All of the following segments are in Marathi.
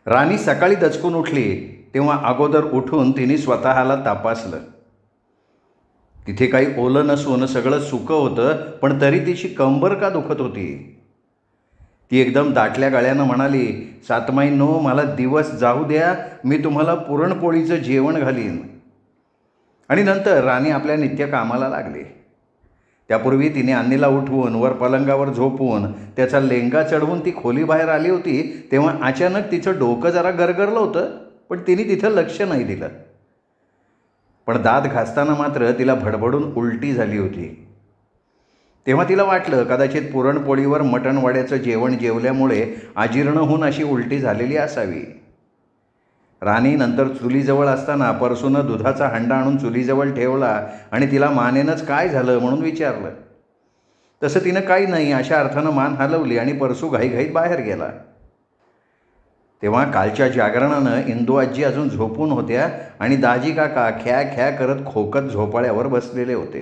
राणी सकाळी दचकून उठली तेव्हा अगोदर उठून तिने स्वतःला तपासलं. तिथे काही ओलं नसून सगळं सुकं होतं, पण तरी तिची कंबर का दुखत होती. ती एकदम दाटल्या गळ्यानं म्हणाली, सातमाईंनो, मला दिवस जाऊ द्या, मी तुम्हाला पुरणपोळीचं जेवण घालीन. आणि नंतर राणी आपल्या नित्य कामाला लागली. त्यापूर्वी तिने अन्नीला उठवून वर पलंगावर झोपवून त्याचा लेंगा चढवून ती खोलीबाहेर आली होती, तेव्हा अचानक तिचं डोकं जरा गरगरलं होतं, पण तिने तिथं लक्ष नाही दिलं. पण दात घासताना मात्र तिला भडभडून उलटी झाली होती. तेव्हा तिला वाटलं कदाचित पुरणपोळीवर मटणवड्याचं जेवण जेवल्यामुळे अजीर्ण होऊन अशी उलटी झालेली असावी. राणी नंतर चुलीजवळ असताना परसूनं दुधाचा हंडा आणून चुलीजवळ ठेवला आणि तिला मानेनंच काय झालं म्हणून विचारलं. तसं तिनं काही नाही अशा अर्थानं मान हलवली आणि परसू घाईघाईत बाहेर गेला. तेव्हा कालच्या जागरणानं इंदू आजी अजून झोपून होत्या आणि दाजी काका ख्या ख्या करत खोकत झोपाळ्यावर बसलेले होते.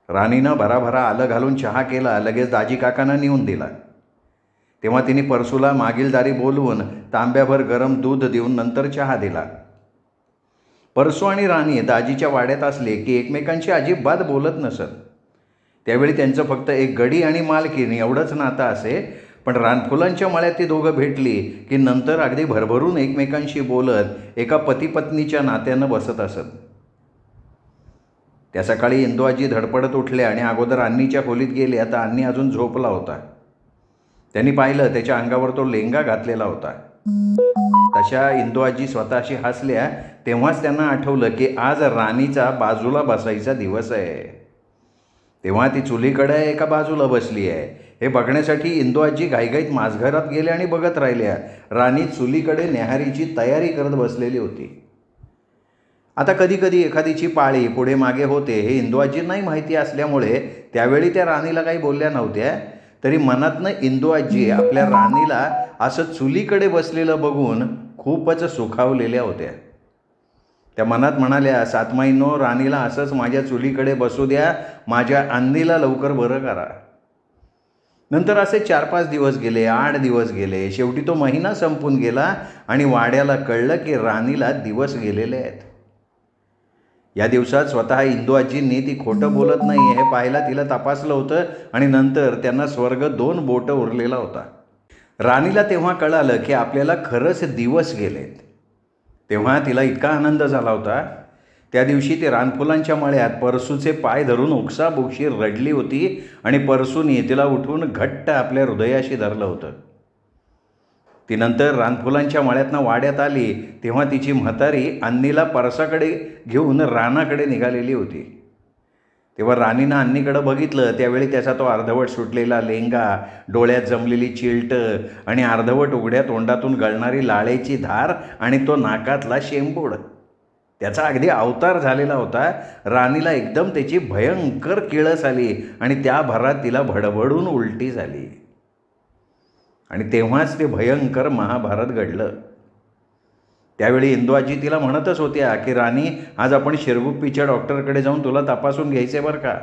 राणीनं भराभरा आलं घालून चहा केला, लगेच दाजी काकांना नेऊन दिला. तेव्हा तिने परसूला मागील दारी बोलवून तांब्याभर गरम दूध देऊन नंतर चहा दिला. परसू आणि राणी दाजीच्या वाड्यात असले की एकमेकांशी अजिबात बोलत नसत. त्यावेळी त्यांचं फक्त एक गडी आणि मालकीण एवढंच नातं असे, पण रानफुलांच्या मळ्यात ती दोघं भेटली की नंतर अगदी भरभरून एकमेकांशी बोलत एका पतीपत्नीच्या नात्यानं बसत असत. त्या सकाळी इंदू आजी धडपडत उठल्या आणि अगोदर अन्नीच्या खोलीत गेल्या तर अन्नी अजून झोपला होता. त्यांनी पाहिलं त्याच्या अंगावर तो लेंगा घातलेला होता. तशा इंदू आजी स्वतःशी हसल्या. तेव्हाच त्यांना आठवलं की आज राणीचा बाजूला बसायचा दिवस आहे. तेव्हा ती चुलीकडे एका बाजूला बसली आहे हे बघण्यासाठी इंदू आजी घाईघाईत माझघरात गेल्या आणि बघत राहिल्या. राणी चुलीकडे न्याहारीची तयारी करत बसलेली होती. आता कधीकधी एखादीची पाळी पुढे मागे होते हे इंदू आजींनाही माहिती असल्यामुळे त्यावेळी त्या राणीला काही बोलल्या नव्हत्या. तरी मनातनं इंदू आजी आपल्या राणीला असं चुलीकडे बसलेलं बघून खूपच सुखावलेल्या होत्या. त्या मनात म्हणाल्या, सातमाईंनो, राणीला असंच माझ्या चुलीकडे बसू द्या, माझ्या अन्नीला लवकर बरं करा. नंतर असे 4-5 दिवस गेले, 8 दिवस गेले. शेवटी तो महिना संपून गेला आणि वाड्याला कळलं की राणीला दिवस गेलेले आहेत. या दिवसात स्वतः इंदू आजींनी ती खोटं बोलत नाही हे पाहायला तिला तपासलं होतं आणि नंतर त्यांना स्वर्ग 2 बोटं उरलेला होता. राणीला तेव्हा कळालं की आपल्याला खरंच दिवस गेलेत. तेव्हा तिला इतका आनंद झाला होता. त्या दिवशी ती रानफुलांच्या मळ्यात परसूचे पाय धरून उकसाबुकशी रडली होती आणि परसूने तिला उठवून घट्ट आपल्या हृदयाशी धरलं होतं. ती नंतर रानफुलांच्या मळ्यातनं वाड्यात आली तेव्हा तिची म्हातारी अन्नीला परसाकडे घेऊन रानाकडे निघालेली होती. तेव्हा राणीनं अन्नीकडं बघितलं. त्यावेळी त्याचा तो अर्धवट सुटलेला लेंगा, डोळ्यात जमलेली चिलटं आणि अर्धवट उघड्या तोंडातून गळणारी लाळेची धार आणि तो नाकातला शेंबूड, त्याचा अगदी अवतार झालेला होता. राणीला एकदम त्याची भयंकर किळस आली आणि त्या भरात तिला भडभडून उलटी झाली. आणि तेव्हाच ते भयंकर महाभारत घडलं. त्यावेळी इंदू आजी तिला म्हणतच होत्या की राणी, आज आपण शिरगुप्पीच्या डॉक्टरकडे जाऊन तुला तपासून घ्यायचे बरं का.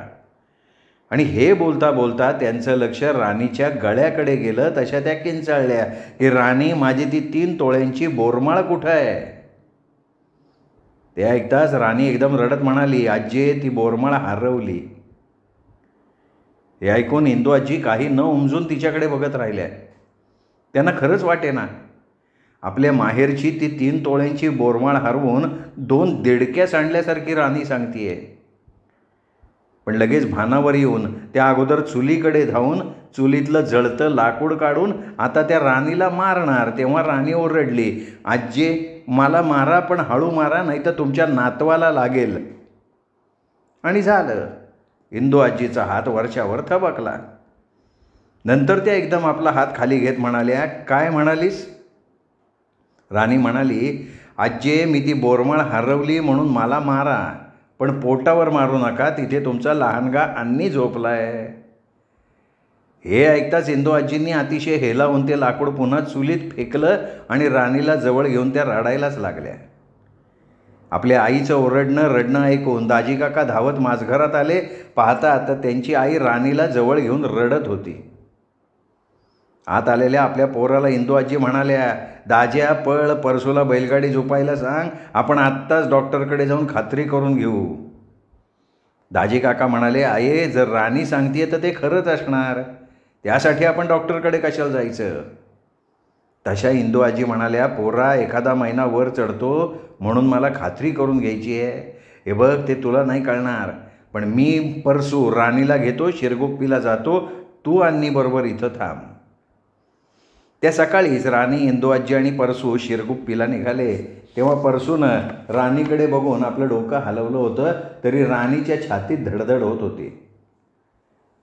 आणि हे बोलता बोलता त्यांचं लक्ष राणीच्या गळ्याकडे गेलं. तशा त्या किंचाळल्या की राणी, माझी ती 3 तोळ्यांची बोरमाळ कुठं आहे. ते ऐकताच राणी एकदम रडत म्हणाली, आजी, ती बोरमाळ हरवली. हे ऐकून इंदू आजी काही न उमजून तिच्याकडे बघत राहिल्या. त्यांना खरंच वाटेना, आपल्या माहेरची ती 3 तोळ्यांची बोरमाळ हरवून 2 दिडक्या सांडल्यासारखी राणी सांगतीये. पण लगेच भानावर येऊन त्या अगोदर चुलीकडे धावून चुलीतलं जळतं लाकूड काढून आता त्या राणीला मारणार. तेव्हा राणी ओरडली, आजी, मला मारा, पण हळू मारा, नाही तर तुमच्या नातवाला लागेल. आणि झालं. इंदू आजीचा हात वरच्यावर थबकला. नंतर त्या एकदम आपला हात खाली घेत म्हणाल्या, काय म्हणालीस. राणी म्हणाली, आजी, मी ती बोरमाळ हरवली म्हणून मला मारा, पण पोटावर मारू नका, तिथे तुमचा लहानगा अन्नी झोपलाय. हे ऐकताच इंदू आजींनी अतिशय हेलावून ते लाकूड पुन्हा चुलीत फेकलं आणि राणीला जवळ घेऊन त्या रडायलाच लागल्या. आपल्या आईचं ओरडणं रडणं ऐकून दाजी काका धावत माझघरात आले. पाहता आता त्यांची आई राणीला जवळ घेऊन रडत होती. आत आलेल्या आपल्या पोराला इंदू आजी म्हणाल्या, दाज्या पळ, परसूला बैलगाडी झोपायला सांग, आपण आत्ताच डॉक्टरकडे जाऊन खात्री करून घेऊ. दाजी काका म्हणाले, आये जर राणी सांगतीये तर ते खरंच असणार, त्यासाठी आपण डॉक्टरकडे कशाला जायचं. तशा इंदू आजी म्हणाल्या, पोरा एखादा महिना वर चढतो म्हणून मला खात्री करून घ्यायची आहे. हे बघ ते तुला नाही कळणार, पण मी परसू राणीला घेतो, शिरगुप्पीला जातो, तू अन्नी बरोबर इथं थांब. त्या सकाळीच राणी, इंदू आजी आणि परसू शिरगुप्पीला निघाले. तेव्हा परसूनं राणीकडे बघून आपलं डोकं हलवलं होतं, तरी राणीच्या छातीत धडधड होत होती.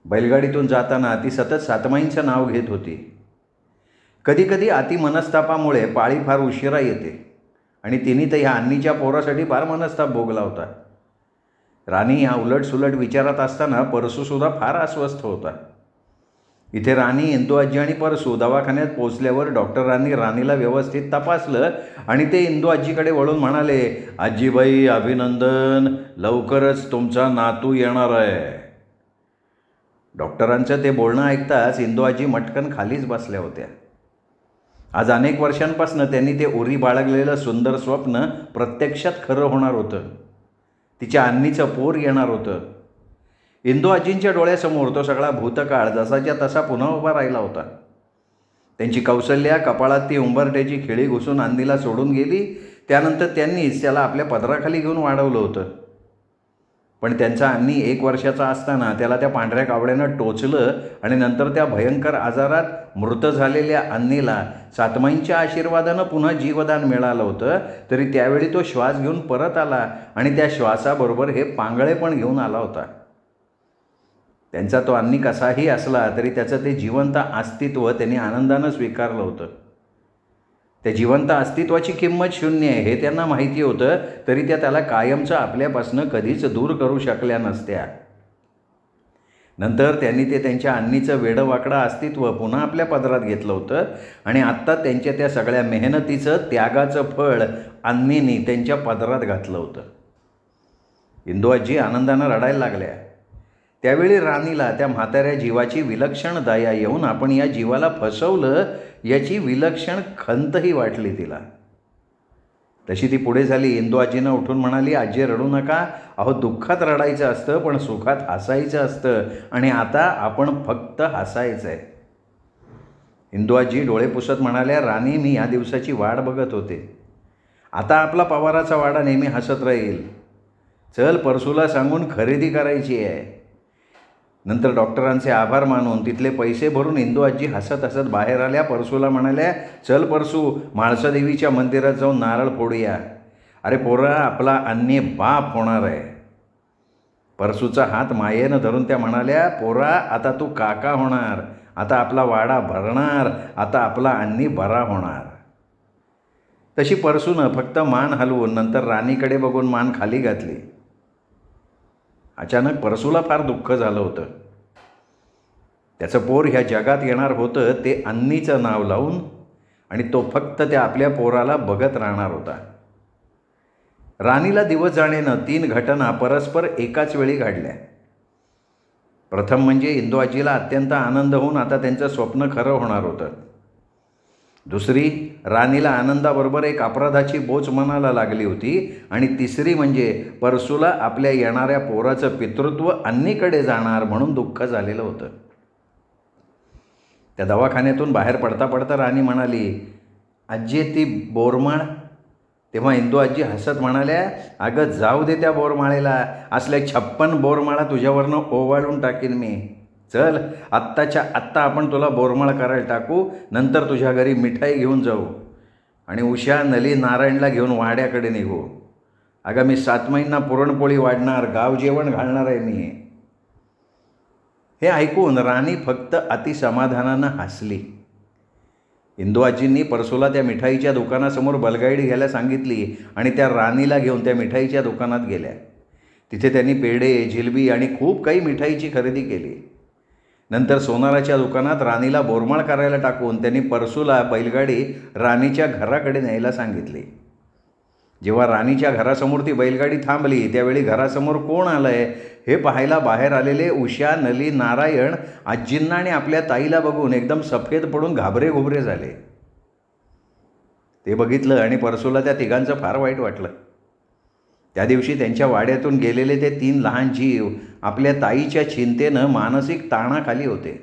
बैलगाडीतून जाताना ती सतत सातमाईंचं नाव घेत होती. कधीकधी अति मनस्तापामुळे पाळी फार उशिरा येते आणि तिने तर ह्या अन्नीच्या पोरासाठी फार मनस्ताप भोगला होता. राणी ह्या उलटसुलट विचारात असताना परसूसुद्धा फार अस्वस्थ होता. इथे राणी, इंदू आजी आणि परसू दवाखान्यात पोचल्यावर डॉक्टरांनी राणीला व्यवस्थित तपासलं आणि ते इंदू आजीकडे वळून म्हणाले, आजीबाई अभिनंदन, लवकरच तुमचा नातू येणार आहे. डॉक्टरांचं ते बोलणं ऐकताच इंदू आजी मटकन खालीच बसल्या होत्या. आज अनेक वर्षांपासून त्यांनी ते उरी बाळगलेलं सुंदर स्वप्न प्रत्यक्षात खरं होणार होतं. तिच्या अन्नीचं पोर येणार होतं. इंदू आजींच्या डोळ्यासमोर तो सगळा भूतकाळ जसाच्या तसा पुन्हा उभा राहिला होता. त्यांची कौशल्या कपाळात ती उंबरट्याची खिळी घुसून अन्नीला सोडून गेली. त्यानंतर त्यांनीच त्याला आपल्या पदराखाली घेऊन वाढवलं होतं. पण त्यांचा अन्नी 1 वर्षाचा असताना त्याला त्या पांढऱ्या कावड्यानं टोचलं आणि नंतर त्या भयंकर आजारात मृत झालेल्या अन्नीला सातमाईंच्या आशीर्वादानं पुन्हा जीवदान मिळालं होतं. तरी त्यावेळी तो श्वास घेऊन परत आला आणि त्या श्वासाबरोबर हे पांगळे पण घेऊन आला होता. त्यांचा तो अन्नी कसाही असला तरी त्याचं ते जिवंत अस्तित्व त्यांनी आनंदानं स्वीकारलं होतं. त्या जिवंत अस्तित्वाची किंमत शून्य आहे हे त्यांना माहिती होतं, तरी त्या त्याला कायमचं आपल्यापासून कधीच दूर करू शकल्या नसत्या. नंतर त्यांनी ते त्यांच्या अन्नीचं वेडंवाकडं अस्तित्व पुन्हा आपल्या पदरात घेतलं होतं आणि आत्ता त्यांच्या त्या सगळ्या मेहनतीचं, त्यागाचं फळ अन्नीनी त्यांच्या पदरात घातलं होतं. इंदू आजी आनंदानं रडायला लागल्या. त्यावेळी राणीला त्या म्हाताऱ्या जीवाची विलक्षण दया येऊन आपण या जीवाला फसवलं याची विलक्षण खंतही वाटली तिला. तशी ती पुढे झाली. इंदू आजीनं उठून म्हणाली, आजी रडू नका, अहो दुःखात रडायचं असतं पण सुखात हसायचं असतं आणि आता आपण फक्त हसायचं आहे. इंदू आजी डोळे पुसत म्हणाल्या, राणी मी या दिवसाची वाट बघत होते. आता आपला पवाराचा वाडा नेहमी हसत राहील. चल परसूला सांगून खरेदी करायची आहे. नंतर डॉक्टरांचे आभार मानून तिथले पैसे भरून इंदू आजी हसत हसत बाहेर आल्या. परसूला म्हणाल्या, चल परसू म्हाळसादेवीच्या मंदिरात जाऊन नारळ फोडूया. अरे पोरा, आपला अन्य बाप होणार आहे. परसूचा हात मायेनं धरून त्या म्हणाल्या, पोरा आता तू काका होणार, आता आपला वाडा भरणार, आता आपला अन्नी बरा होणार. तशी परसूनं फक्त मान हलवून नंतर राणीकडे बघून मान खाली घातली. अचानक परसूला फार दुःख झालं होतं. त्याचं पोर ह्या जगात येणार होतं ते अन्नीचं नाव लावून आणि तो फक्त त्या आपल्या पोराला बघत राहणार होता. राणीला दिवस जाणेनं 3 घटना परस्पर एकाच वेळी घडल्या. प्रथम म्हणजे इंदू आजीला अत्यंत आनंद होऊन आता त्यांचं स्वप्न खरं होणार होतं. दुसरी, राणीला आनंदाबरोबर एक अपराधाची बोच मनाला लागली होती. आणि तिसरी म्हणजे परसूला आपल्या येणाऱ्या पोराचं पितृत्व अन्नीकडे जाणार म्हणून दुःख झालेलं होतं. त्या दवाखान्यातून बाहेर पडता पडता राणी म्हणाली, आजी ती बोरमाळ. तेव्हा इंदू आजी हसत म्हणाल्या, अगं जाऊ दे त्या बोरमाळेला, असल्या 56 बोरमाळा तुझ्यावरनं ओवाळून टाकीन मी. चल आत्ताच्या आत्ता आपण तुला बोरमाळ करायला टाकू, नंतर तुझ्या घरी मिठाई घेऊन जाऊ आणि उषा, नली, नारायणला घेऊन वाड्याकडे निघू. अगं मी सातमाईंना पुरणपोळी वाढणार, गाव जेवण घालणार आहे मी. हे ऐकून राणी फक्त अतिसमाधानानं हसली. इंदू आजींनी परसूला त्या मिठाईच्या दुकानासमोर बैलगाडी घ्यायला सांगितली आणि त्या राणीला घेऊन त्या मिठाईच्या दुकानात गेल्या. तिथे त्यांनी पेढे, जिलबी आणि खूप काही मिठाईची खरेदी केली. नंतर सोनाराच्या दुकानात राणीला बोरमाळ करायला टाकून त्यांनी परसूला बैलगाडी राणीच्या घराकडे न्यायला सांगितली. जेव्हा राणीच्या घरासमोर ती बैलगाडी थांबली त्यावेळी घरासमोर कोण आलंय हे पाहायला बाहेर आलेले उषा, नली, नारायण आजींना आणि आपल्या ताईला बघून एकदम सफेद पडून घाबरे घोबरे झाले. ते बघितलं आणि परसूला त्या तिघांचं फार वाईट वाटलं. त्या दिवशी त्यांच्या वाड्यातून गेलेले ते 3 लहान जीव आपल्या ताईच्या चिंतेनं मानसिक ताणाखाली होते.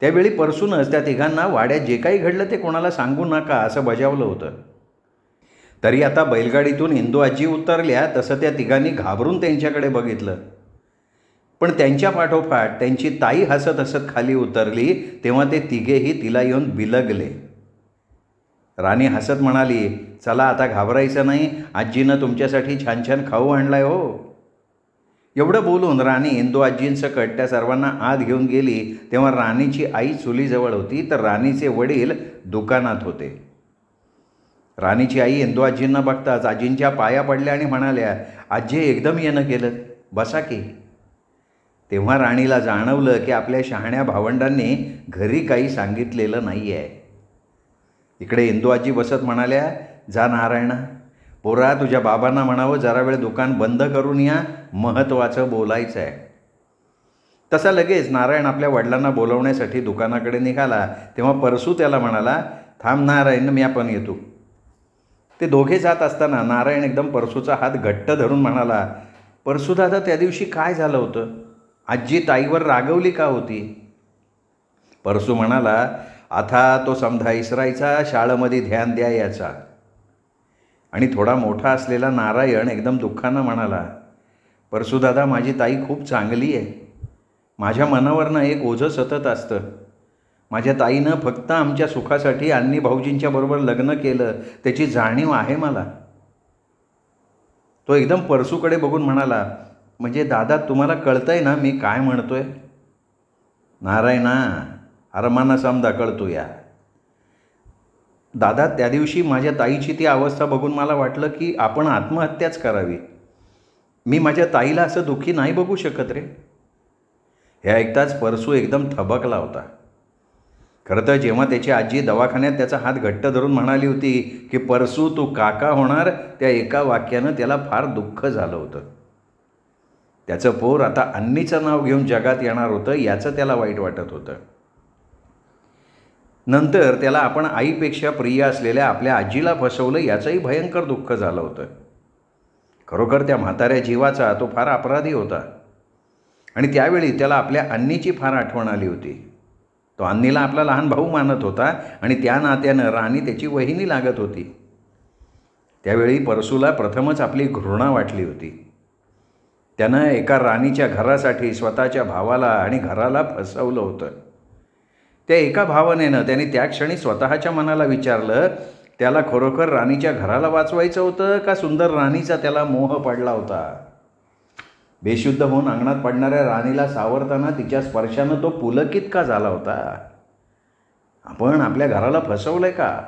त्यावेळी परसूनच त्या तिघांना वाड्यात जे काही घडलं ते कोणाला सांगू नका असं बजावलं होतं. तरी आता बैलगाडीतून इंदू आजी उतरल्या तसं त्या तिघांनी घाबरून त्यांच्याकडे बघितलं. पण त्यांच्या पाठोपाठ त्यांची ताई हसत हसत खाली उतरली तेव्हा ते तिघेही तिला येऊन बिलगले. राणी हसत म्हणाली, चला आता घाबरायचं नाही, आजीनं तुमच्यासाठी छान छान खाऊ आणलाय हो. एवढं बोलून राणी इंदू आजींसकट त्या सर्वांना आत घेऊन गेली तेव्हा राणीची आई चुलीजवळ होती तर राणीचे वडील दुकानात होते. राणीची आई इंदू आजींना बघताच आजींच्या पाया पडल्या आणि म्हणाल्या, आजी एकदम येणं केलं, बसा की. तेव्हा राणीला जाणवलं की आपल्या शहाण्या भावंडांनी घरी काही सांगितलेलं नाही आहे. इकडे इंदू आजी बसत म्हणाल्या, जा नारायणा, पोरा तुझ्या बाबांना म्हणावं जरा वेळ दुकान बंद करून या, महत्त्वाचं बोलायचं आहे. तसा लगेच नारायण आपल्या वडिलांना बोलवण्यासाठी दुकानाकडे निघाला तेव्हा परसू त्याला म्हणाला, थांब नारायण, मी आपण येतो. ते दोघे जात असताना नारायण एकदम परसूचा हात घट्ट धरून म्हणाला, परसू दादा, त्या दिवशी काय झालं होतं? आजी ताईवर रागवली का होती? परसू म्हणाला, आता तो समधा इसरायचा, शाळेमध्ये ध्यान द्या याचा. आणि थोडा मोठा असलेला नारायण एकदम दुःखानं म्हणाला, परसू दादा, माझी ताई खूप चांगली आहे. माझ्या मनावरनं एक ओझं सतत असतं. माझ्या ताईनं फक्त आमच्या सुखासाठी अन्नी भाऊजींच्या बरोबर लग्न केलं, त्याची जाणीव आहे मला. तो एकदम परसूकडे बघून म्हणाला, म्हणजे दादा तुम्हाला कळतंय ना मी काय म्हणतोय? नारायणा, अरमाना समजा कळतो या. दादा, त्या दिवशी माझ्या ताईची ती अवस्था बघून मला वाटलं की आपण आत्महत्याच करावी. मी माझ्या ताईला असं दुःखी नाही बघू शकत रे. हे ऐकताच परसू एकदम थबकला होता. खरं तर जेव्हा त्याची आजी दवाखान्यात त्याचा हात घट्ट धरून म्हणाली होती की परसू तू काका होणार, त्या एका वाक्यानं त्याला फार दुःख झालं होतं. त्याचं पोर आता अन्नीचं नाव घेऊन जगात येणार होतं याचं त्याला वाईट वाटत होतं. नंतर त्याला आपण आईपेक्षा प्रिय असलेल्या आपल्या आजीला फसवलं याचंही भयंकर दुःख झालं होतं. खरोखर त्या म्हाताऱ्या जीवाचा तो फार अपराधी होता. आणि त्यावेळी त्याला आपल्या अन्नीची फार आठवण आली होती. तो अन्नीला आपला लहान भाऊ मानत होता आणि त्या नात्यानं राणी त्याची वहिनी लागत होती. त्यावेळी परसूला प्रथमच आपली घृणा वाटली होती. त्यानं एका राणीच्या घरासाठी स्वतःच्या भावाला आणि घराला फसवलं होतं. त्या एका भावनेनं त्याने त्या क्षणी स्वतःच्या मनाला विचारलं, त्याला खरोखर राणीच्या घराला वाचवायचं होतं का सुंदर राणीचा त्याला मोह पडला होता? बेशुद्ध होऊन अंगणात पडणाऱ्या राणीला सावरताना तिच्या स्पर्शानं तो पुलकित का झाला होता? आपण आपल्या घराला फसवलंय का?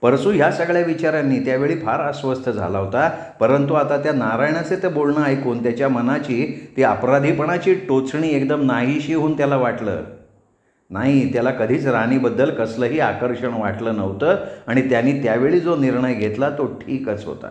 परसू ह्या सगळ्या विचारांनी त्यावेळी फार अस्वस्थ झाला होता. परंतु आता त्या नारायणाचे ते बोलणं ऐकून त्याच्या मनाची ती अपराधीपणाची टोचणी एकदम नाहीशी होऊन त्याला वाटलं, नाही, त्याला कधीच राणीबद्दल कसलंही आकर्षण वाटलं नव्हतं आणि त्यांनी त्यावेळी जो निर्णय घेतला तो ठीकच होता.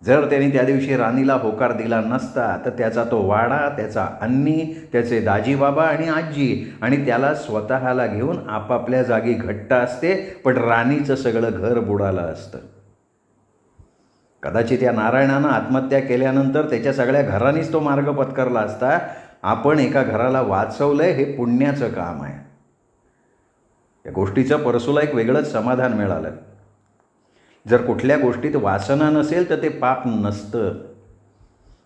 जर त्यांनी त्या दिवशी राणीला होकार दिला नसता तर त्याचा तो वाडा, त्याचा अन्नी, त्याचे दाजीबाबा आणि आजी आणि त्याला स्वतःला घेऊन आपापल्या जागी घट्ट असते, पण राणीचं सगळं घर बुडालं असतं. कदाचित या नारायणानं आत्महत्या केल्यानंतर त्याच्या सगळ्या घरानेच तो मार्ग पत्करला असता. आपण एका घराला वाचवलंय हे पुण्याचं काम आहे. या गोष्टीचं परसूला एक वेगळंच समाधान मिळालं. जर कुठल्या गोष्टीत वासना नसेल तर ते पाप नसतं.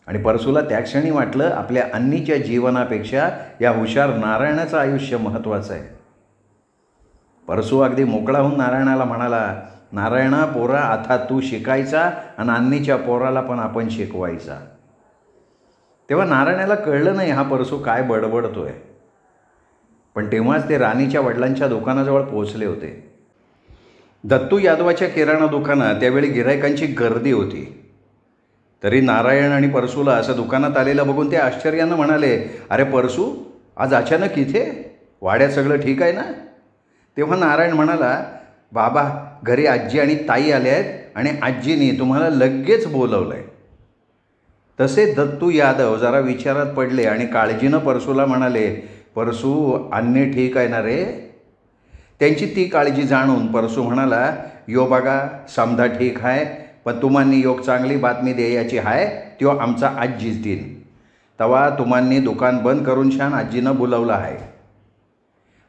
आणि परसूला त्या क्षणी वाटलं आपल्या अन्नीच्या जीवनापेक्षा या हुशार नारायणाचं आयुष्य महत्त्वाचं आहे. परसू अगदी मोकळा होऊन नारायणाला म्हणाला, नारायणा पोरा, आता तू शिकायचा आणि अन्नीच्या पोराला पण आपण शिकवायचा. तेव्हा नारायणाला कळलं नाही हा परसू काय बडबडतोय. पण तेव्हाच ते राणीच्या वडिलांच्या दुकानाजवळ पोहोचले होते. दत्तू यादवाच्या किराणा दुकानात त्यावेळी गिरायकांची गर्दी होती. तरी नारायण आणि परसूला असं दुकानात आलेलं बघून ते आश्चर्यानं म्हणाले, अरे परसू, आज अचानक इथे? वाड्यात सगळं ठीक आहे ना? तेव्हा नारायण म्हणाला, बाबा, घरी आजी आणि ताई आल्या आहेत आणि आजीने तुम्हाला लगेच बोलवलं आहे. तसे दत्तू यादव जरा विचारात पडले आणि काळजीनं परसूला म्हणाले, परसू, अन्नी ठीक आहे ना रे? त्यांची ती काळजी जाणून परसू म्हणाला, यो बघा, समधा ठीक आहे, पण तुम्हांनी योग चांगली बातमी द्यायची आहे, त्यो आमचा आजीच देईन. तेव्हा तुम्हांनी दुकान बंद करून छान आजीनं बोलवलं आहे.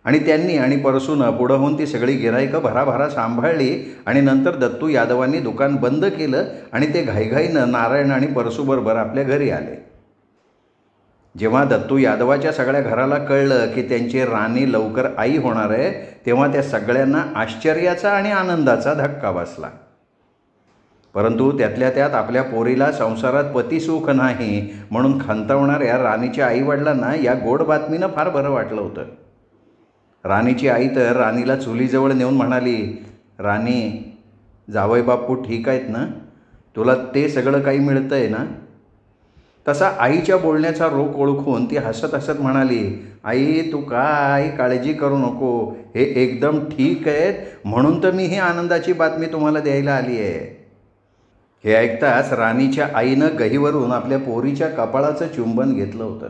आणि त्यांनी आणि परसूनं पुढं होऊन ती सगळी गिऱ्हाईकं भराभरा सांभाळली आणि नंतर दत्तू यादवांनी दुकान बंद केलं आणि ते घाईघाईनं नारायण आणि परसूबरोबर आपल्या घरी आले. जेव्हा दत्तू यादवाच्या सगळ्या घराला कळलं की त्यांची राणी लवकर आई होणार आहे, तेव्हा त्या सगळ्यांना आश्चर्याचा आणि आनंदाचा धक्का बसला. परंतु त्यातल्या त्यात आपल्या पोरीला संसारात पतिसुख नाही म्हणून खंतवणाऱ्या राणीच्या आईवडिलांना या गोड बातमीनं फार बरं वाटलं होतं. राणीची आई तर राणीला चुलीजवळ नेऊन म्हणाली, राणी, जावई बापू ठीक आहेत ना? तुला ते सगळं काही मिळतं आहे ना? तसा आईच्या बोलण्याचा रोख ओळखून ती हसत हसत म्हणाली, आई, तू काय काळजी करू नको, हे एकदम ठीक आहेत, म्हणून तर मी ही आनंदाची बातमी तुम्हाला द्यायला आली आहे. हे ऐकताच राणीच्या आईनं गहीवरून आपल्या पोरीच्या कपाळाचं चुंबन घेतलं होतं.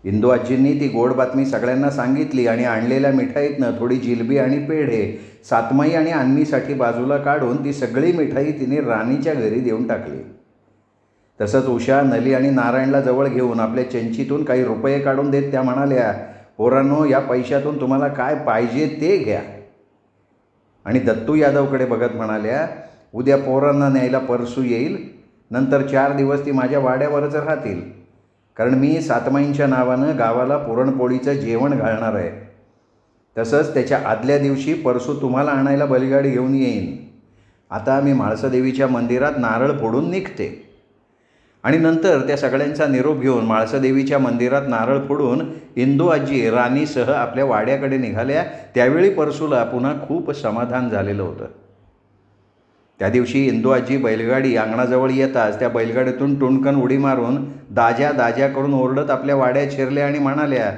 इंदू आजींनी ती गोड बातमी सगळ्यांना सांगितली आणि आणलेल्या मिठाईतनं थोडी जिलबी आणि पेढे सातमाई आणि अन्नीसाठी बाजूला काढून ती सगळी मिठाई तिने राणीच्या घरी देऊन टाकली. तसंच उषा, नली आणि नारायणला जवळ घेऊन आपल्या चंचीतून काही रुपये काढून देत त्या म्हणाल्या, पोरांनो, या पैशातून तुम्हाला काय पाहिजे ते घ्या. आणि दत्तू यादवकडे बघत म्हणाल्या, उद्या पोरांना न्यायला परसू येईल, नंतर 4 दिवस ती माझ्या वाड्यावरच राहतील, कारण मी सातमाईंच्या नावानं गावाला पुरणपोळीचं जेवण घालणार आहे. तसंच त्याच्या आदल्या दिवशी परसू तुम्हाला आणायला बैलगाडी घेऊन येईन. आता मी म्हाळसादेवीच्या मंदिरात नारळ फोडून निघते. आणि नंतर त्या सगळ्यांचा निरोप घेऊन म्हाळसादेवीच्या मंदिरात नारळ फोडून इंदू आजी राणीसह आपल्या वाड्याकडे निघाल्या. त्यावेळी परसूला पुन्हा खूप समाधान झालेलं होतं. त्या दिवशी इंदू आजी बैलगाडी अंगणाजवळ येताच त्या बैलगाडीतून टुणकन उडी मारून दाज्या दाज्या करून ओरडत आपल्या वाड्यात शिरल्या आणि म्हणाल्या,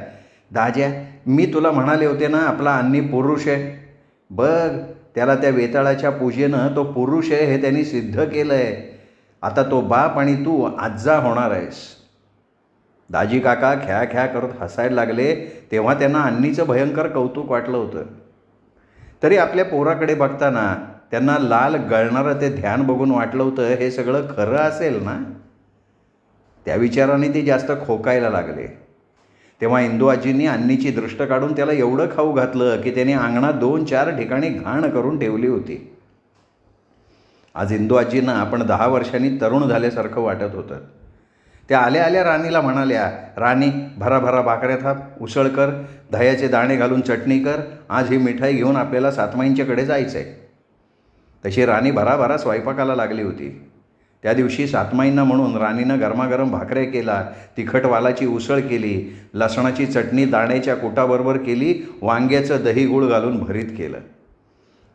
दाज्या, मी तुला म्हणाले होते ना, आपला अन्नी पुरुष आहे. बघ, त्याला त्या वेताळाच्या पूजेनं तो पुरुष आहे हे त्यांनी सिद्ध केलं आहे. आता तो बाप आणि तू आज्जा होणार आहेस. दाजी काका ख्या ख्या करत हसायला लागले. तेव्हा त्यांना अन्नीचं भयंकर कौतुक वाटलं होतं. तरी आपल्या पोराकडे बघताना त्यांना लाल गळणारं ते ध्यान बघून वाटलं होतं, हे सगळं खरं असेल ना? त्या विचाराने ते जास्त खोकायला लागले. तेव्हा इंदू आजींनी अन्नीची दृष्ट काढून त्याला एवढं खाऊ घातलं की त्याने अंगणात 2-4 ठिकाणी घाण करून ठेवली होती. आज इंदू आजींना आपण 10 वर्षांनी तरुण झाल्यासारखं वाटत होतं. त्या आल्या आल्या राणीला म्हणाल्या, राणी, भराभरा भाकऱ्या थाप, उसळ कर, दह्याचे दाणे घालून चटणी कर, आज ही मिठाई घेऊन आपल्याला सातमाईंच्याकडे जायचं आहे. तशी राणी भराभरा स्वयंपाकाला लागली होती. त्या दिवशी सातमाईंना म्हणून राणीनं गरमागरम भाकऱ्या केला, तिखट वालाची उसळ केली, लसणाची चटणी दाण्याच्या कुटाबरोबर केली, वांग्याचं दही गूळ घालून भरीत केलं.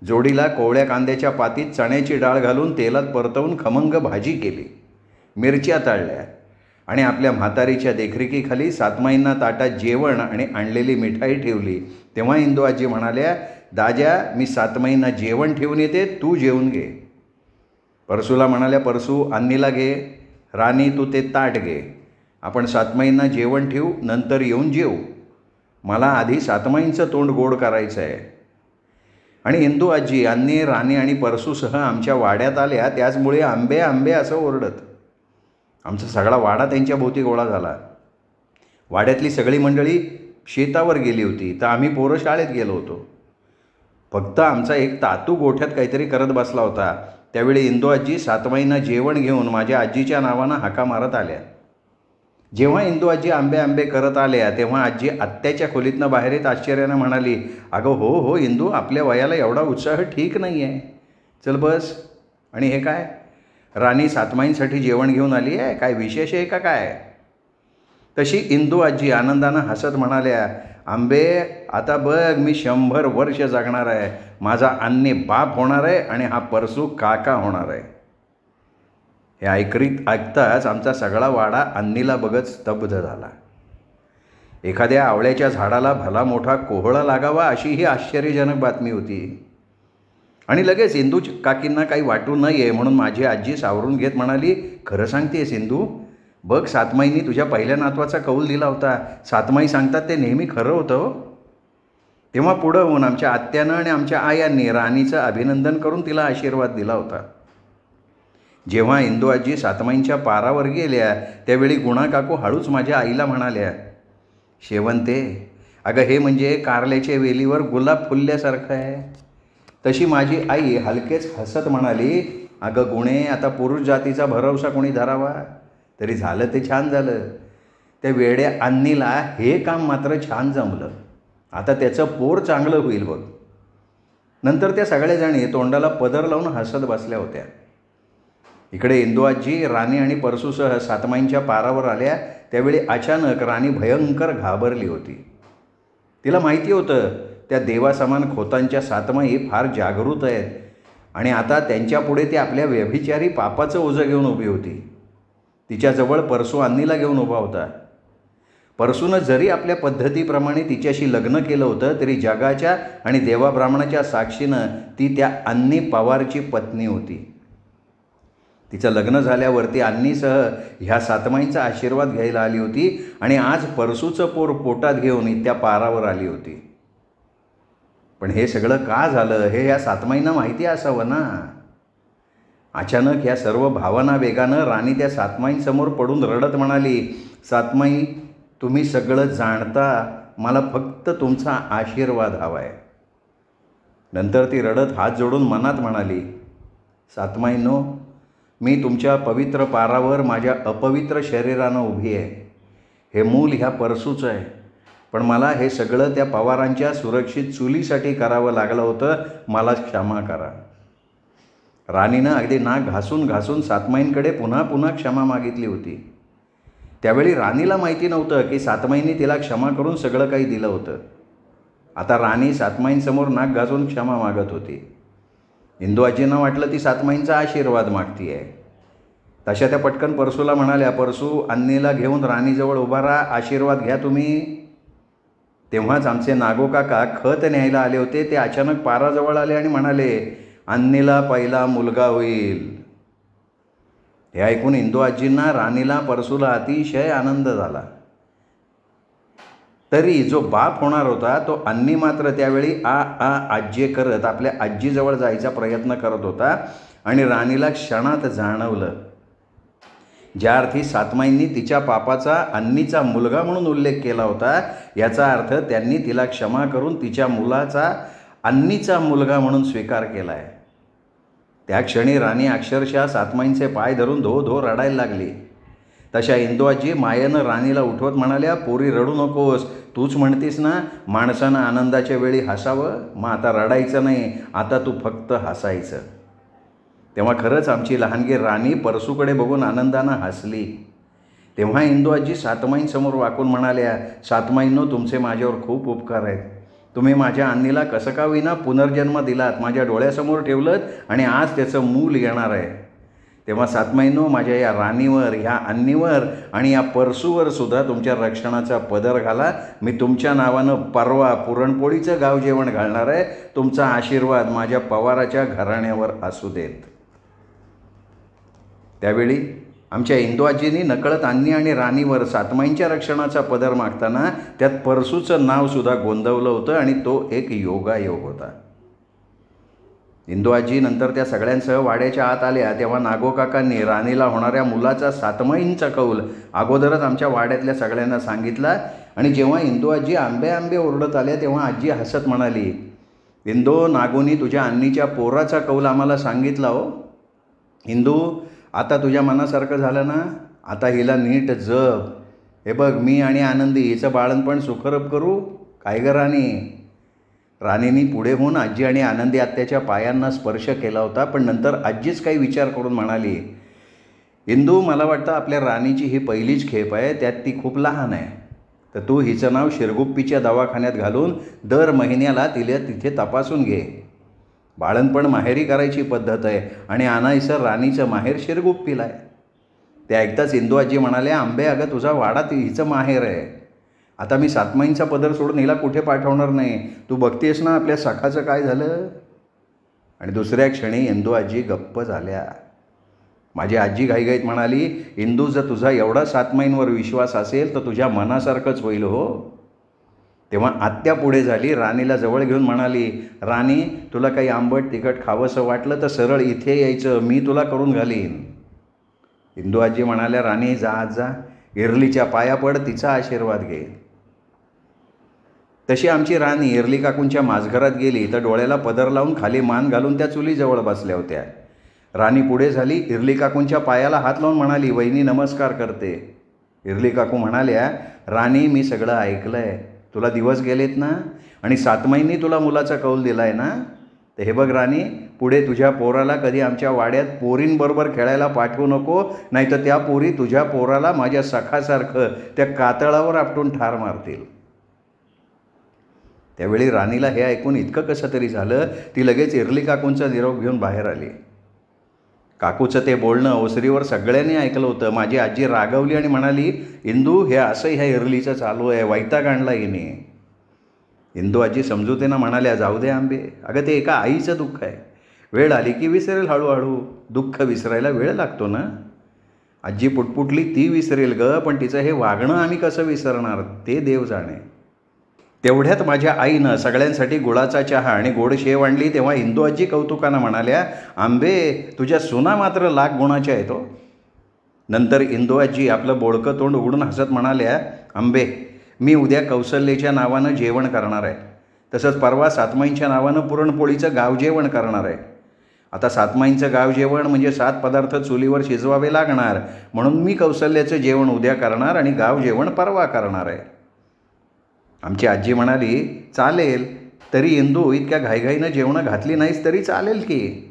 जोडीला कोवळ्या कांद्याच्या पातीत चण्याची डाळ घालून तेलात परतवून खमंग भाजी केली, मिरच्या तळल्या आणि आपल्या म्हातारीच्या देखरेखीखाली सातमाईंना ताटात जेवण आणि आणलेली मिठाई ठेवली. तेव्हा इंदू आजी म्हणाल्या, दाज्या, मी सातमाईंना जेवण ठेवून येते, तू जेवून घे. परसूला म्हणाल्या, परसू, अन्नीला घे. राणी, तू ते ताट घे. आपण सातमाईंना जेवण ठेवू, नंतर येऊन जेवू. मला आधी सातमाईंचं तोंड गोड करायचं आहे. आणि इंदू आजी, अन्नी, राणी आणि परसूसह आमच्या वाड्यात आल्या, त्याचमुळे आंबे आंबे असं ओरडत आमचा सगळा वाडा त्यांच्या भोवती गोळा झाला. वाड्यातली सगळी मंडळी शेतावर गेली होती, तर आम्ही पोरं शाळेत गेलो होतो. फक्त आमचा एक तातू गोठ्यात काहीतरी करत बसला होता. त्यावेळी इंदू आजी सातमाईंना जेवण घेऊन माझ्या आजीच्या नावानं हाका मारत आल्या. जेव्हा इंदू आजी आंबे आंबे करत आल्या, तेव्हा आजी आत्याच्या खोलीतनं बाहेर येत आश्चर्यानं म्हणाली, अगं हो हो इंदू, आपल्या वयाला एवढा उत्साह ठीक नाही आहे. चल बस. आणि हे काय, राणी सातमाईंसाठी जेवण घेऊन आली आहे, काय विशेष आहे का काय? तशी इंदू आजी आनंदानं हसत म्हणाल्या, आंबे, आता बघ, मी 100 वर्ष जगणार आहे. माझा अन्नी बाप होणार आहे आणि हा परसू काका होणार आहे. हे ऐकताच आमचा सगळा वाडा अन्नीला बघत स्तब्ध झाला. एखाद्या आवळ्याच्या झाडाला भला मोठा कोहळा लागावा अशी ही आश्चर्यजनक बातमी होती. आणि लगेच इंदू काकींना काही वाटू नये म्हणून माझी आजी सावरून घेत म्हणाली, खरं सांगतेस इंदू? बघ, सातमाईंनी तुझ्या पहिल्या नातवाचा कौल दिला होता. सातमाई सांगतात ते नेहमी खरं होतं हो. तेव्हा पुढं होऊन आमच्या आत्यानं आणि आमच्या आयांनी राणीचं अभिनंदन करून तिला आशीर्वाद दिला होता. जेव्हा इंदू आजी सातमाईंच्या पारावर गेल्या त्यावेळी गुणा काकू हळूच माझ्या आईला म्हणाल्या, शेवंते, अगं हे म्हणजे कारल्याच्या वेलीवर गुलाब फुलल्यासारखं आहे. तशी माझी आई हलकेच हसत म्हणाली, अगं गुणे, आता पुरुष जातीचा भरवसा कोणी धरावा? तरी झालं ते छान झालं. त्या वेड्या अन्नीला हे काम मात्र छान जमलं. आता त्याचं पोर चांगलं होईल बघ. नंतर त्या सगळ्याजणी तोंडाला पदर लावून हसत बसल्या होत्या. इकडे इंदू आजी, राणी आणि परसूसह सातमाईंच्या पारावर आल्या त्यावेळी अचानक राणी भयंकर घाबरली होती. तिला माहिती होतं त्या देवासमान खोतांच्या सातमाई फार जागृत आहेत आणि आता त्यांच्यापुढे ती आपल्या व्यभिचारी पापाचं ओझं घेऊन उभी होती. तिच्याजवळ परसू अन्नीला घेऊन उभा होता. परसूनं जरी आपल्या पद्धतीप्रमाणे तिच्याशी लग्न केलं होतं तरी जगाच्या आणि देवाब्राह्मणाच्या साक्षीनं ती त्या अन्नी पवारची पत्नी होती. तिचं लग्न झाल्यावरती अन्नीसह ह्या सातमाईंचा आशीर्वाद घ्यायला आली होती आणि आज परसूचं पोर पोटात घेऊन त्या पारावर आली होती. पण हे सगळं का झालं हे ह्या सातमाईंना माहिती असावं ना. अचानक या सर्व भावना वेगानं राणी त्या सातमाईंसमोर पडून रडत म्हणाली, सातमाई, तुम्ही सगळं जाणता, मला फक्त तुमचा आशीर्वाद हवा आहे. नंतर ती रडत हात जोडून मनात म्हणाली, सातमाईंनो, मी तुमच्या पवित्र पारावर माझ्या अपवित्र शरीरानं उभी आहे. हे मूल ह्या परसूचं आहे, पण मला हे सगळं त्या पवारांच्या सुरक्षित चुलीसाठी करावं लागलं होतं. मला क्षमा करा. राणीनं अगदी नाक घासून घासून सातमाईंकडे पुन्हा पुन्हा क्षमा मागितली होती. त्यावेळी राणीला माहिती नव्हतं की सातमाईंनी तिला क्षमा करून सगळं काही दिलं होतं. आता राणी सातमाईंसमोर नाक घासून क्षमा मागत होती. इंदू आजींना वाटलं ती सातमाईंचा आशीर्वाद मागती आहे. तशा त्या पटकन परसूला म्हणाल्या, परसू, अन्नीला घेऊन राणीजवळ उभा राहा, आशीर्वाद घ्या तुम्ही. तेव्हाच आमचे नागो काका खत न्यायला आले होते. ते अचानक पाराजवळ आले आणि म्हणाले, अन्नीला पहिला मुलगा होईल. हे ऐकून इंदू आजींना, राणीला, परसूला अतिशय आनंद झाला. तरी जो बाप होणार होता तो अन्नी मात्र त्यावेळी आज्जे करत आपल्या आजीजवळ जायचा प्रयत्न करत होता आणि राणीला क्षणात जाणवलं. ज्या अर्थी सातमाईंनी तिच्या पापाचा अन्नीचा मुलगा म्हणून उल्लेख केला होता, याचा अर्थ त्यांनी तिला क्षमा करून तिच्या मुलाचा अन्नीचा मुलगा म्हणून स्वीकार केला आहे. त्या क्षणी राणी अक्षरशः सातमाईंचे पाय धरून धो धो रडायला लागली. तशा इंदू आजी मायेनं राणीला उठवत म्हणाल्या, पोरी रडू नकोस, तूच म्हणतीस ना माणसानं आनंदाच्या वेळी हसावं, मग आता रडायचं नाही, आता तू फक्त हसायचं. तेव्हा खरंच आमची लहानगी राणी परसूकडे बघून आनंदानं हसली. तेव्हा इंदू आजी सातमाईंसमोर वाकून म्हणाल्या, सातमाईंनो, तुमचे माझ्यावर खूप उपकार आहेत. तुम्ही माझ्या अन्नीला कसं का होईना पुनर्जन्म दिलात, माझ्या डोळ्यासमोर ठेवलं आणि आज त्याचं मूल येणार आहे. तेव्हा सातमाईंनो, माझ्या या राणीवर, ह्या अन्नीवर आणि या परसूवर सुद्धा तुमच्या रक्षणाचा पदर घाला. मी तुमच्या नावानं परवा पुरणपोळीचं गाव जेवण घालणार आहे. तुमचा आशीर्वाद माझ्या पवाराच्या घराण्यावर असू देत. त्यावेळी आमच्या इंदू आजींनी नकळत अन्नी आणि राणीवर सातमाईंच्या रक्षणाचा पदर मागताना त्यात परसूचं नावसुद्धा गोंदवलं होतं आणि तो एक योगायोग होता. इंदू आजी नंतर त्या सगळ्यांसह वाड्याच्या आत आल्या तेव्हा नागोकाकांनी राणीला होणाऱ्या मुलाचा सातमाईंचा कौल अगोदरच आमच्या वाड्यातल्या सगळ्यांना सांगितला. आणि जेव्हा इंदू आजी आंबे आंबे ओरडत आल्या तेव्हा आजी हसत म्हणाली, इंदू, नागोनी तुझ्या अन्नीच्या पोराचा कौल आम्हाला सांगितला हो. इंदू, आता तुझ्या मनासारखं झालं ना, आता हिला नीट जप. हे बघ, मी आणि आनंदी हिचं बाळणपण सुखरूप करू. काय ग राणी? राणींनी पुढे होऊन आजी आणि आनंदी आत्याच्या पायांना स्पर्श केला होता, पण नंतर आजीच काही विचार करून म्हणाली, इंदू, मला वाटतं आपल्या राणीची ही पहिलीच खेप आहे, त्यात ती खूप लहान आहे. तर तू हिचं नाव शिरगुप्पीच्या दवाखान्यात घालून दर महिन्याला तिला तिथे तपासून घे. बाळणपण माहेरी करायची पद्धत आहे आणि आणायचं राणीचं माहेर शिरगुप्पीला आहे. ते ऐकताच इंदू आजी म्हणाल्या, आंबे, अगं तुझा वाडा हिचं माहेर आहे. आता मी सातमाईंचा पदर सोडून हिला कुठे पाठवणार नाही. तू बघतेस ना आपल्या सखाचं काय झालं. आणि दुसऱ्या क्षणी इंदू आजी गप्प झाल्या. माझी आजी घाईघाईत म्हणाली, इंदू, जर तुझा एवढा सातमाईंवर विश्वास असेल तर तुझ्या मनासारखंच होईल हो. तेव्हा आत्या पुढे झाली, राणीला जवळ घेऊन म्हणाली, राणी, तुला काही आंबट तिखट खावंसं वाटलं तर सरळ इथे यायचं, मी तुला करून घालीन. इंदू आजी म्हणाल्या, राणी जा आज जा, इरलीच्या पाया पड, तिचा आशीर्वाद घे. तशी आमची राणी इरली काकूंच्या माझघरात गेली तर डोळ्याला पदर लावून खाली मान घालून त्या चुलीजवळ बसल्या होत्या. राणी पुढे झाली, इरली काकूंच्या पायाला हात लावून म्हणाली, वहिनी नमस्कार करते. इरली काकू म्हणाल्या, राणी, मी सगळं ऐकलं आहे. तुला दिवस गेलेत ना, आणि सातमाईंनी तुला मुलाचा कौल दिला आहे ना, तर हे बघ राणी, पुढे तुझ्या पोराला कधी आमच्या वाड्यात पोरींबरोबर खेळायला पाठवू नको, नाही तर त्या पोरी तुझ्या पोराला माझ्या सखासारखं त्या कातळावर आपटून ठार मारतील. त्यावेळी राणीला हे ऐकून इतकं कसं तरी झालं, ती लगेच इरली काकूंचा निरोप घेऊन बाहेर आली. काकूचं ते बोलणं ओसरीवर सगळ्यांनी ऐकलं होतं. माझी आजी रागवली आणि म्हणाली, इंदू, हे असं ह्या इरलीचं चालू आहे, वैताग आणला हिने. इंदू आजी समजुतेनं म्हणाल्या, जाऊ दे आंबे, अगं ते एका आईचं दुःख आहे, वेळ आली की विसरेल हळूहळू, दुःख विसरायला वेळ लागतो ना. आजी पुटपुटली, ती विसरेल ग, पण तिचं हे वागणं आम्ही कसं विसरणार, ते देव जाणे. तेवढ्यात माझ्या आईनं सगळ्यांसाठी गुळाचा चहा आणि गोड शेव आणली. तेव्हा इंदू आजी कौतुकानं म्हणाल्या, आंबे, तुझ्या सुना मात्र लाख गुणाच्या आहेत हो. नंतर इंदू आजी आपलं बोळकं तोंड उघडून हसत म्हणाल्या, आंबे, मी उद्या कौसल्याच्या नावानं जेवण करणार आहे, तसंच परवा सातमाईंच्या नावानं पुरणपोळीचं गावजेवण करणार आहे. आता सातमाईंचं गावजेवण म्हणजे 7 पदार्थ चुलीवर शिजवावे लागणार, म्हणून मी कौसल्याचं जेवण उद्या करणार आणि गावजेवण परवा करणार आहे. आमची आजी म्हणाली, चालेल, तरी इंदू, इतक्या घाईघाईनं जेवणं घातली नाहीस तरी चालेल की.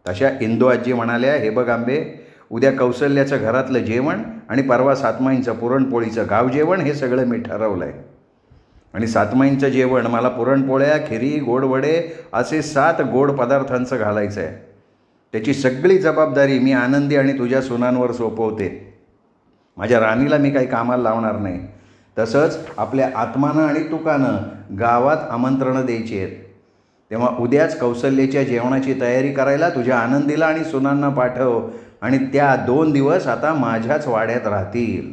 तशा इंदू आजी म्हणाल्या, हे बघ आंबे, उद्या कौसल्याचं घरातलं जेवण आणि परवा सातमाईंचं पुरणपोळीचं गावजेवण हे सगळं मी ठरवलं आहे. आणि सातमाईंचं जेवण मला पुरणपोळ्या, खिरी, गोड वडे असे 7 गोड पदार्थांचं घालायचं आहे. त्याची सगळी जबाबदारी मी आनंदी आणि तुझ्या सुनांवर सोपवते. माझ्या राणीला मी काही कामाला लावणार नाही. तसंच आपल्या आत्मानं आणि तुकानं गावात आमंत्रणं द्यायची आहेत. तेव्हा उद्याच कौसल्याच्या जेवणाची तयारी करायला तुझ्या आनंदीला आणि सुनांना पाठव, आणि त्या 2 दिवस आता माझ्याच वाड्यात राहतील.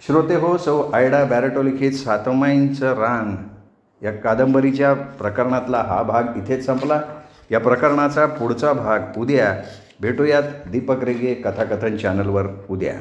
श्रोते हो, सौ आयडा बॅरेटो लिखित सातमाईंचं रान या कादंबरीच्या प्रकरणातला हा भाग इथेच संपला. या प्रकरणाचा पुढचा भाग उद्या भेटूयात दीपक रेगे कथाकथन चॅनलवर उद्या.